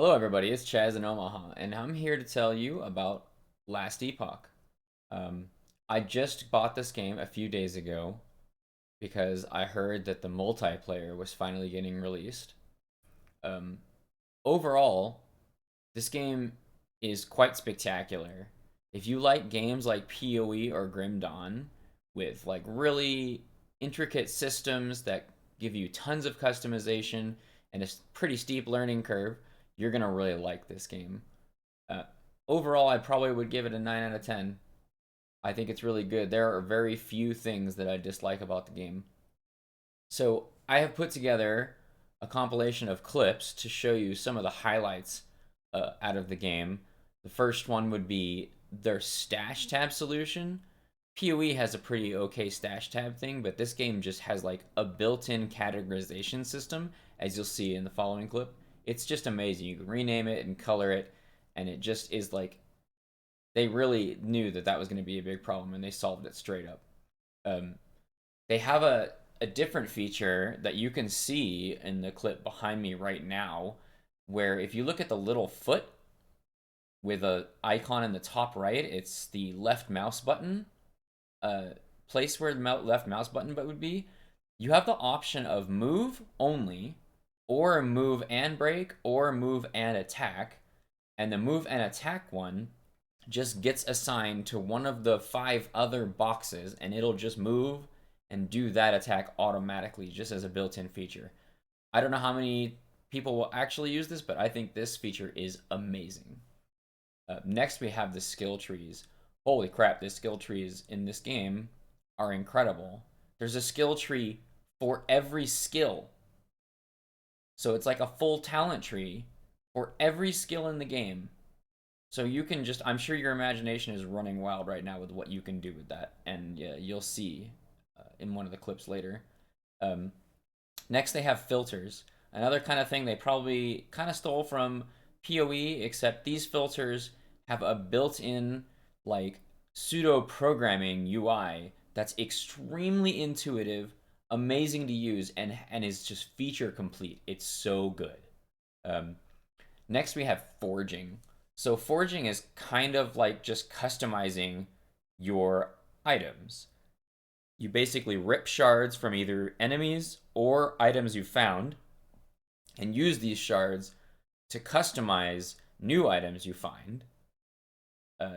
Hello, everybody. It's Chaz in Omaha, and I'm here to tell you about Last Epoch. Um, I just bought this game a few days ago because I heard that the multiplayer was finally getting released. Um, Overall, this game is quite spectacular. If you like games like PoE or Grim Dawn with like really intricate systems that give you tons of customization and a pretty steep learning curve, you're gonna really like this game. Uh, Overall, I probably would give it a 9 out of 10. I think it's really good. There are very few things that I dislike about the game. So I have put together a compilation of clips to show you some of the highlights out of the game. The first one would be their stash tab solution. PoE has a pretty okay stash tab thing, but this game just has like a built-in categorization system, as you'll see in the following clip. It's just amazing. You can rename it and color it, and it just is like they really knew that that was going to be a big problem, and they solved it straight up. Um, they have a different feature that you can see in the clip behind me right now, where if you look at the little foot with a icon in the top right, it's the left mouse button uh, place where the left mouse button would be. You have the option of move only, or move and break, or move and attack. And the move and attack one just gets assigned to one of the five other boxes, and it'll just move and do that attack automatically, just as a built-in feature. I don't know how many people will actually use this, but I think this feature is amazing. Next, we have the skill trees. Holy crap, the skill trees in this game are incredible. There's a skill tree for every skill. So it's like a full talent tree for every skill in the game. So you can just, I'm sure your imagination is running wild right now with what you can do with that. And yeah, you'll see in one of the clips later. Um, Next, they have filters. Another kind of thing they probably kind of stole from PoE, except these filters have a built-in like pseudo programming UI that's extremely intuitive, amazing to use, and is just feature complete. It's so good. Um, Next, we have forging. So forging is kind of like just customizing your items. You basically rip shards from either enemies or items you found and use these shards to customize new items you find.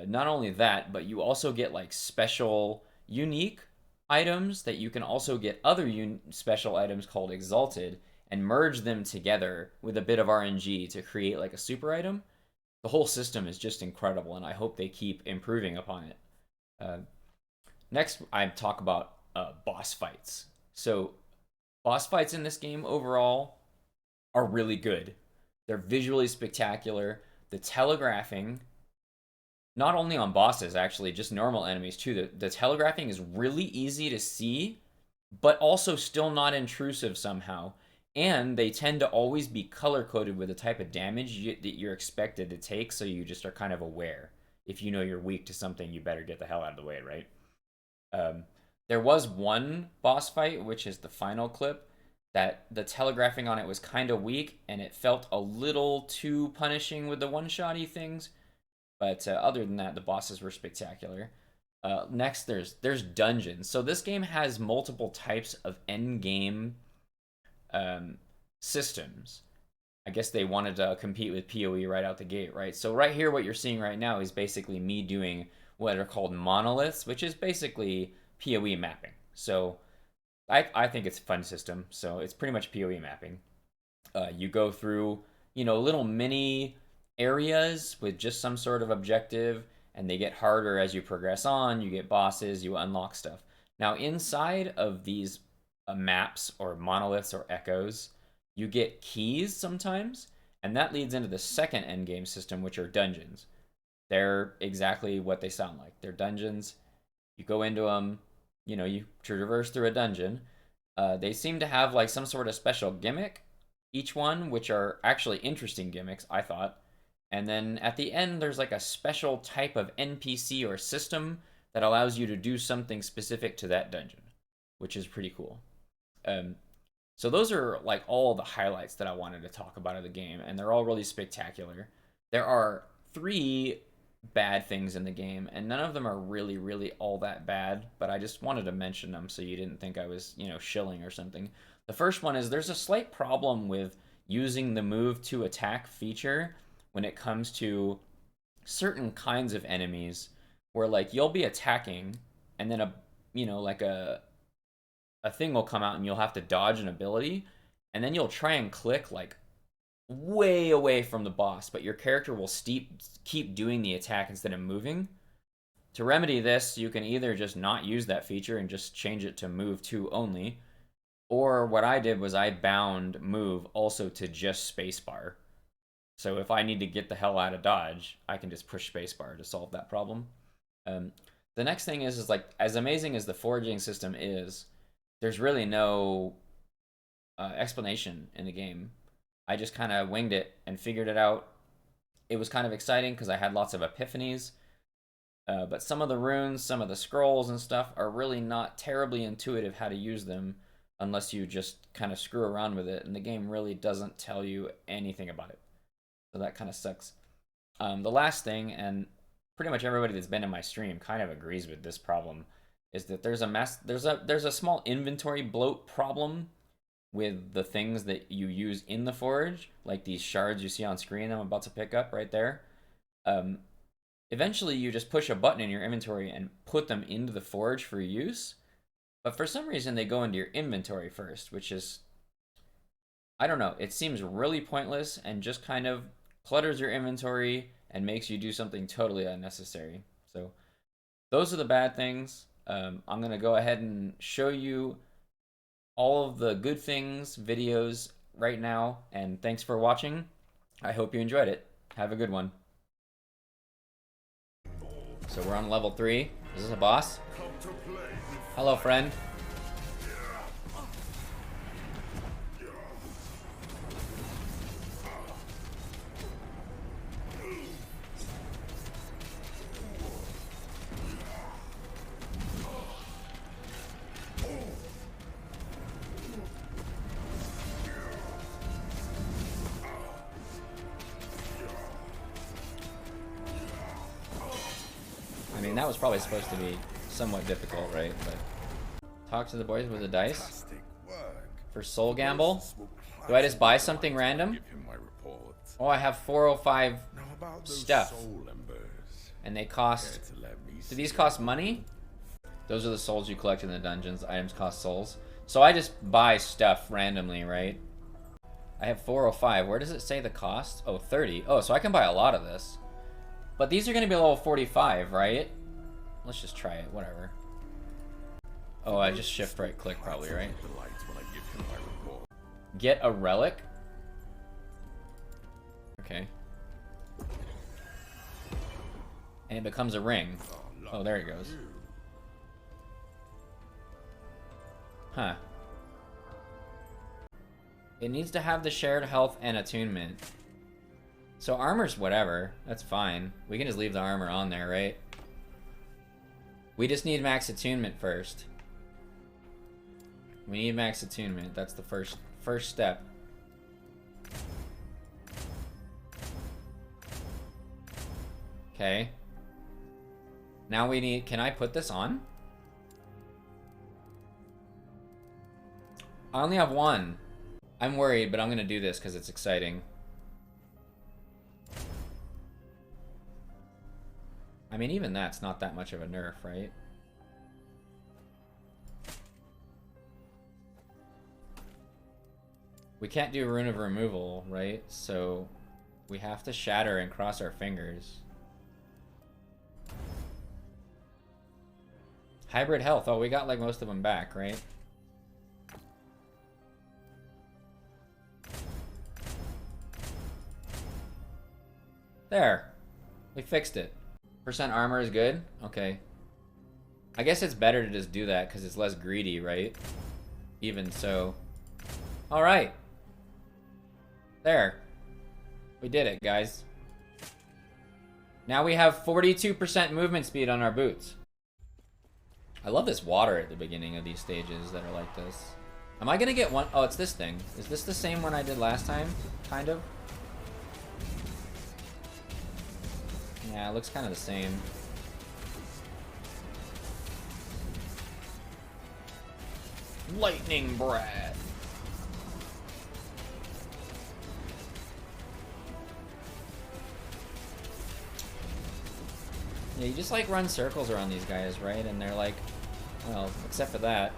Not only that, but you also get like special, unique items that you can also get other special items called Exalted and merge them together with a bit of RNG to create like a super item. The whole system is just incredible, and I hope they keep improving upon it. Uh, Next, I talk about boss fights. So, boss fights in this game overall are really good. They're visually spectacular. The telegraphing, not only on bosses, actually, just normal enemies too, the telegraphing is really easy to see, but also still not intrusive somehow. And they tend to always be color coded with the type of damage that you're expected to take, so you just are kind of aware. If you know you're weak to something, you better get the hell out of the way, right? Um, there was one boss fight, which is the final clip, that the telegraphing on it was kind of weak, and it felt a little too punishing with the one-shotty things. But other than that, the bosses were spectacular. Next, there's dungeons. So this game has multiple types of end game um, systems. I guess they wanted to compete with PoE right out the gate, right? So right here, what you're seeing right now is basically me doing what are called monoliths, which is basically PoE mapping. So I think it's a fun system. So it's pretty much PoE mapping. You go through, little mini areas with just some sort of objective, and they get harder as you progress on. You get bosses, you unlock stuff. Now, inside of these maps or monoliths or echoes, you get keys sometimes, and that leads into the second endgame system, which are dungeons. They're exactly what they sound like. They're dungeons. You go into them, you traverse through a dungeon. They seem to have like some sort of special gimmick, each one, which are actually interesting gimmicks, I thought. And then at the end, there's like a special type of NPC or system that allows you to do something specific to that dungeon, which is pretty cool. Um, So those are like all the highlights that I wanted to talk about of the game, and they're all really spectacular. There are 3 bad things in the game, and none of them are really, really all that bad, but I just wanted to mention them so you didn't think I was, shilling or something. The first one is there's a slight problem with using the move to attack feature when it comes to certain kinds of enemies, where like you'll be attacking and then a thing will come out and you'll have to dodge an ability, and then you'll try and click like way away from the boss, but your character will keep doing the attack instead of moving. To remedy this, you can either just not use that feature and just change it to move to only, or what I did was I bound move also to just spacebar. So if I need to get the hell out of dodge, I can just push spacebar to solve that problem. The next thing is like, as amazing as the foraging system is, there's really no explanation in the game. I just kind of winged it and figured it out. It was kind of exciting because I had lots of epiphanies. But some of the runes, some of the scrolls and stuff are really not terribly intuitive how to use them unless you just kind of screw around with it. And the game really doesn't tell you anything about it. So that kind of sucks. The last thing, and pretty much everybody that's been in my stream kind of agrees with this problem, is that there's a small inventory bloat problem with the things that you use in the forge, like these shards you see on screen I'm about to pick up right there. Eventually you just push a button in your inventory and put them into the forge for use, but for some reason they go into your inventory first, which is, I don't know, it seems really pointless and just kind of clutters your inventory and makes you do something totally unnecessary. So those are the bad things. I'm going to go ahead and show you all of the good things videos right now, and thanks for watching. I hope you enjoyed it. Have a good one. So we're on level 3. Is this a boss? Hello, friend. I mean, that was probably supposed to be somewhat difficult, right? But talk to the boys with the dice. For soul gamble? Do I just buy something random? Oh, I have 405 stuff. And they cost... Do these cost money? Those are the souls you collect in the dungeons. Items cost souls. So I just buy stuff randomly, right? I have 405. Where does it say the cost? Oh, 30. Oh, so I can buy a lot of this. But these are going to be level 45, right? Let's just try it, whatever. Oh, I just shift right click probably, right? Get a relic? Okay. And it becomes a ring. Oh, there it goes. Huh. It needs to have the shared health and attunement. So armor's whatever. That's fine. We can just leave the armor on there, right? We just need max attunement first. We need max attunement. That's the first step. Okay. Now we need... Can I put this on? I only have one. I'm worried, but I'm gonna do this because it's exciting. I mean, even that's not that much of a nerf, right? We can't do Rune of Removal, right? So we have to shatter and cross our fingers. Hybrid health. Oh, we got like most of them back, right? There. We fixed it. Percent armor is good? Okay. I guess it's better to just do that because it's less greedy, right? Even so. Alright. There. We did it, guys. Now we have 42% movement speed on our boots. I love this water at the beginning of these stages that are like this. Am I gonna get one? Oh, it's this thing. Is this the same one I did last time? Kind of? Yeah, it looks kind of the same. Lightning Brat. Yeah, you just like run circles around these guys, right? And they're like, well, except for that.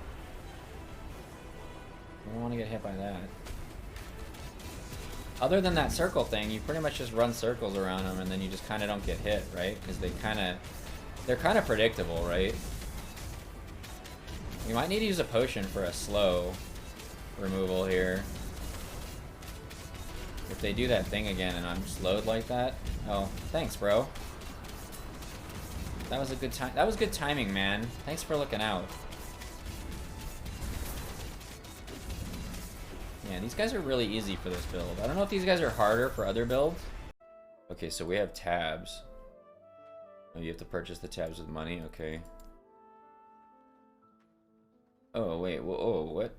I don't want to get hit by that. Other than that circle thing, you pretty much just run circles around them and then you just kind of don't get hit, right? Because they're kind of predictable, right? We might need to use a potion for a slow removal here. If they do that thing again and I'm slowed like that. Oh, thanks, bro. That was a good time. That was good timing, man. Thanks for looking out. Yeah, these guys are really easy for this build. I don't know if these guys are harder for other builds. Okay, so we have tabs. Oh, you have to purchase the tabs with money? Okay. Oh, wait. Whoa, what?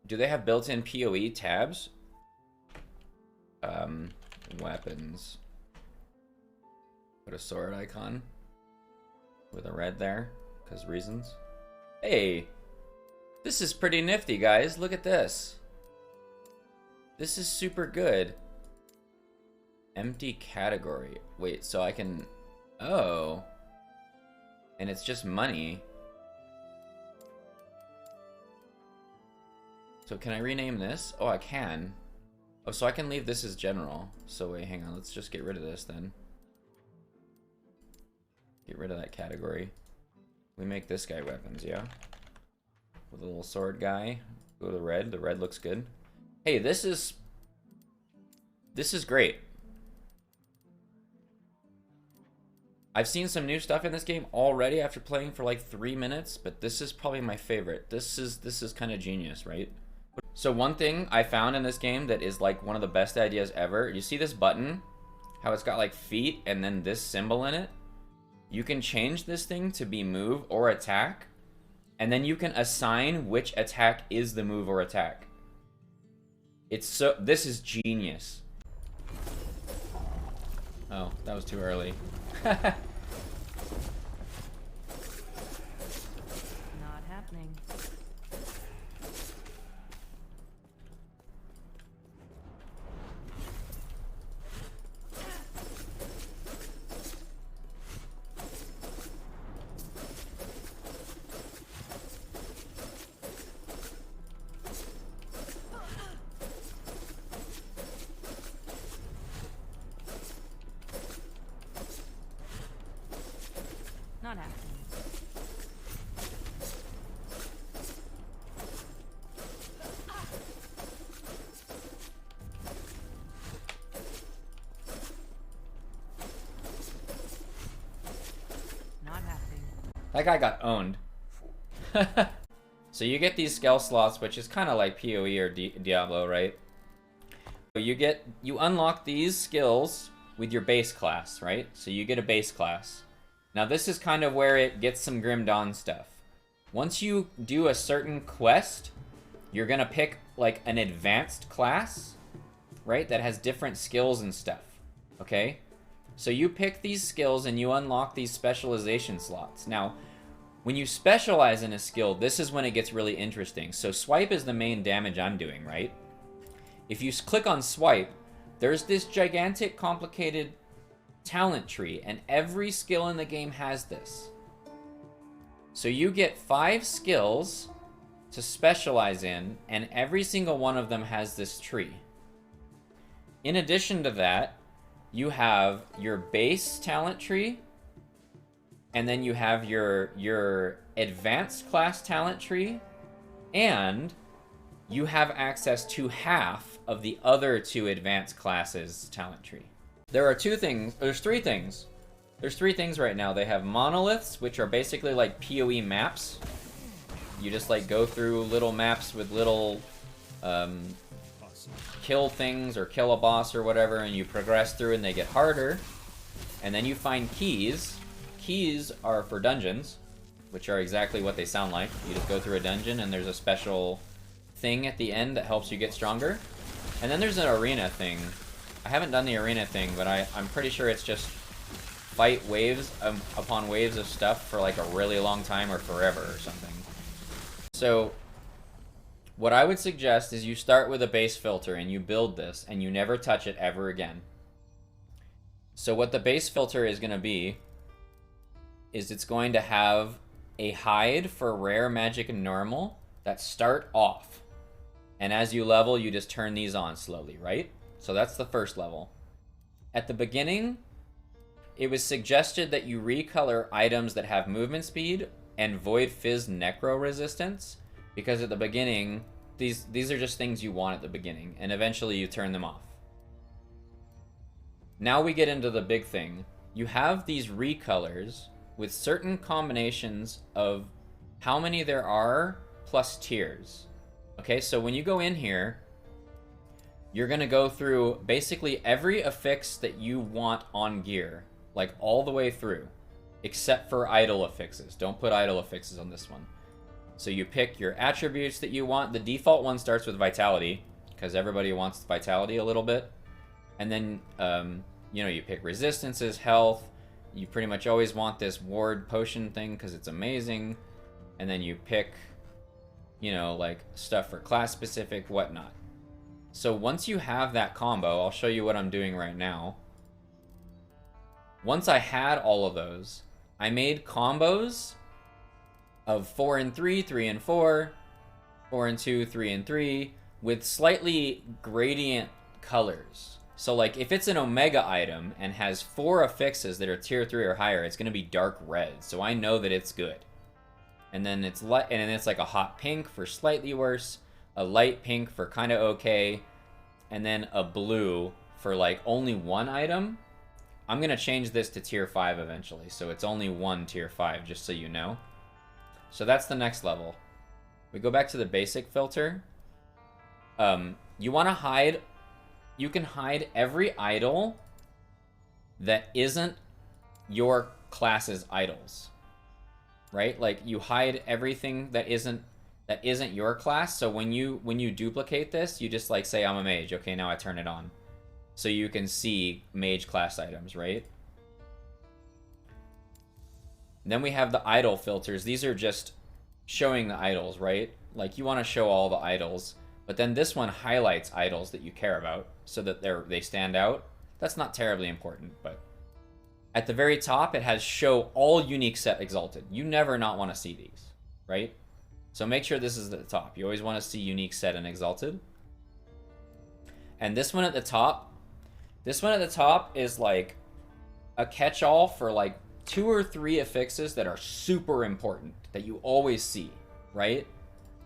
Do they have built-in PoE tabs? Weapons. Put a sword icon with a red there, because reasons. Hey! This is pretty nifty, guys. Look at this. This is super good. Empty category. Wait, so I can... Oh. And it's just money. So can I rename this? Oh, I can. Oh, so I can leave this as general. So wait, hang on. Let's just get rid of this then. Get rid of that category. We make this guy weapons, yeah? With a little sword guy. Go to the red. The red looks good. Hey, this is great. I've seen some new stuff in this game already after playing for like 3 minutes, but this is probably my favorite. This is kind of genius, right? So one thing I found in this game that is like one of the best ideas ever. You see this button? How it's got like feet and then this symbol in it? You can change this thing to be move or attack. And then you can assign which attack is the move or attack. This is genius. Oh, that was too early. Not happening. Not happening. Not happening. That guy got owned. So you get these skill slots, which is kind of like PoE or Diablo, right? So you unlock these skills with your base class, right? So you get a base class. Now this is kind of where it gets some Grim Dawn stuff. Once you do a certain quest, you're gonna pick like an advanced class, right? That has different skills and stuff, okay? So you pick these skills and you unlock these specialization slots. Now, when you specialize in a skill, this is when it gets really interesting. So swipe is the main damage I'm doing, right? If you click on swipe, there's this gigantic, complicated talent tree, and every skill in the game has this. So you get 5 skills to specialize in, and every single one of them has this tree. In addition to that, you have your base talent tree, and then you have your advanced class talent tree, and you have access to half of the other 2 advanced classes talent tree. There are 2 things, there's 3 things. There's 3 things right now. They have monoliths, which are basically like PoE maps. You just like go through little maps with little kill things or kill a boss or whatever, and you progress through and they get harder. And then you find keys. Keys are for dungeons. which are exactly what they sound like. You just go through a dungeon and there's a special thing at the end that helps you get stronger. And then there's an arena thing. I haven't done the arena thing, but I'm pretty sure it's just fight waves upon waves of stuff for like a really long time or forever or something. So what I would suggest is you start with a base filter and you build this and you never touch it ever again. So what the base filter is going to be is it's going to have a hide for rare, magic, and normal that start off. And as you level, you just turn these on slowly, right? So that's the first level. At the beginning, it was suggested that you recolor items that have movement speed and void fizz necro resistance, because at the beginning, these are just things you want at the beginning, and eventually you turn them off. Now we get into the big thing. You have these recolors with certain combinations of how many there are plus tiers. Okay, so when you go in here, you're gonna go through basically every affix that you want on gear, like all the way through, except for idle affixes. Don't put idle affixes on this one. So you pick your attributes that you want. The default one starts with vitality, because everybody wants vitality a little bit. And then, you know, you pick resistances, health. You pretty much always want this ward potion thing because it's amazing. And then you pick, you know, like stuff for class specific, whatnot. So once you have that combo, I'll show you what I'm doing right now. Once I had all of those, I made combos of 4 and 3, 3 and 4, 4 and 2, 3 and 3, with slightly gradient colors. So like if it's an Omega item and has 4 affixes that are tier 3 or higher, it's gonna be dark red. So I know that it's good. And then it's like a hot pink for slightly worse, a light pink for kind of okay, and then a blue for like only one item. I'm gonna change this to tier 5 eventually, so it's only one tier 5, just so you know. So that's the next level. We go back to the basic filter. You want to hide. You can hide every idol that isn't your class's idols, right? Like you hide everything that isn't your class. So when you duplicate this, you just like say I'm a mage. Okay, now I turn it on, so you can see mage class items, right? And then we have the idol filters. These are just showing the idols, right? Like you want to show all the idols. But then this one highlights idols that you care about so that they stand out. That's not terribly important, but at the very top, it has show all unique set exalted. You never not want to see these, right? So make sure this is at the top. You always want to see unique set and exalted. And this one at the top is like a catch-all for like 2 or 3 affixes that are super important that you always see, right?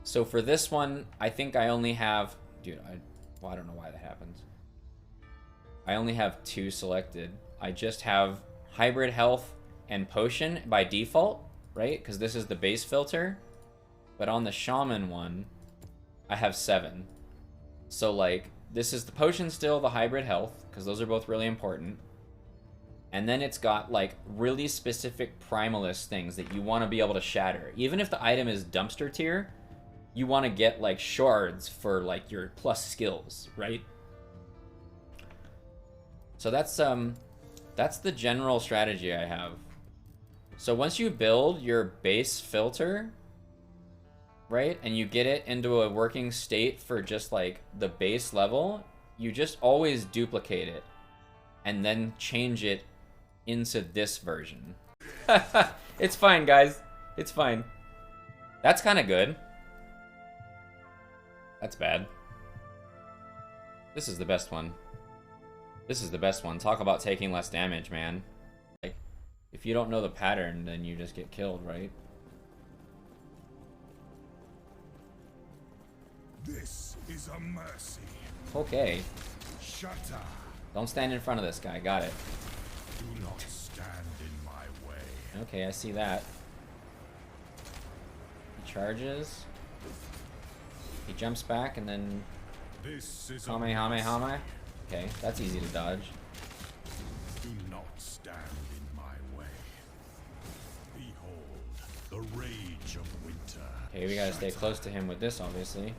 So for this one, I think I only have... Dude, I don't know why that happens. I only have 2 selected. I just have hybrid health and potion by default, right? Because this is the base filter. But on the shaman one, I have 7. So like, this is the potion still, the hybrid health, because those are both really important. And then it's got like really specific primalist things that you want to be able to shatter. Even if the item is dumpster tier, you want to get like shards for like your plus skills, right? So that's the general strategy I have. So once you build your base filter, right, and you get it into a working state for just like the base level, you just always duplicate it and then change it into this version. It's fine, guys. It's fine. That's kind of good. That's bad. This is the best one. This is the best one. Talk about taking less damage, man. Like, if you don't know the pattern, then you just get killed, right? This is a mercy. Okay. Shatter. Don't stand in front of this guy. Got it. Do not stand in my way. Okay, I see that. He charges. He jumps back and then This is Kamehameha. Okay, that's easy to dodge. Do not stand in my way. Behold, the edge of winter. Okay, we gotta stay close to him with this, obviously.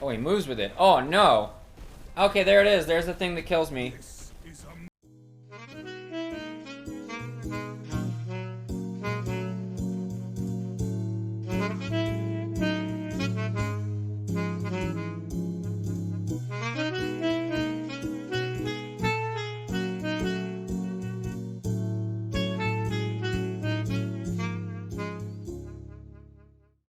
Oh, he moves with it. Oh, no! Okay, there it is. There's the thing that kills me.